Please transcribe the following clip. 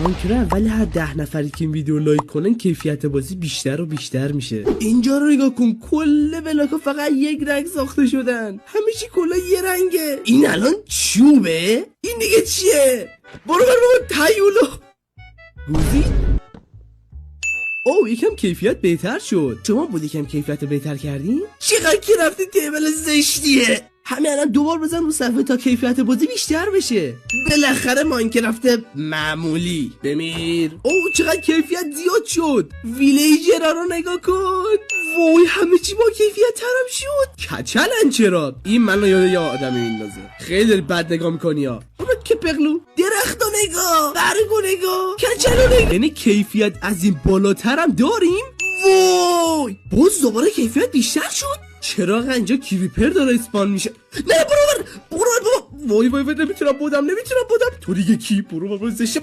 ممکنه ولی هر 10 نفری که این ویدیو لایک کنن کیفیت بازی بیشتر و بیشتر میشه. اینجا رو نگاه کن، کل بلاکا فقط یک رنگ ساخته شدن، همه چی کلا یه رنگه. این الان چوبه؟ این دیگه چیه؟ برو بابا تایولو گوزی. او یکم کیفیت بهتر شد. شما بود یکم کیفیت بهتر کردین؟ چقدر که رفتی تیبل زشتیه. همین الان دوبار بزن رو صفحه تا کیفیت بازی بیشتر بشه. بالاخره ماینکرافت معمولی بمیر. او چقدر کیفیت زیاد شد. ویلیجر رو نگاه کن. وای همه چی با کیفیت ترم شد. کچلن چرا؟ این منو یاد یه آدمی میندازه. خیلی بد نگاه میکنی ها. که پغلو درختو نگاه، برگو نگاه، کچلو نگاه. یعنی کیفیت از این بالاترم داریم؟ وای باز دوباره کیفیت بیشتر شد. چراغ اینجا کریپر داره اسپان میشه. نه برو بابا. وای نمیتونم بودم تو دیگه کی؟ برو زشه.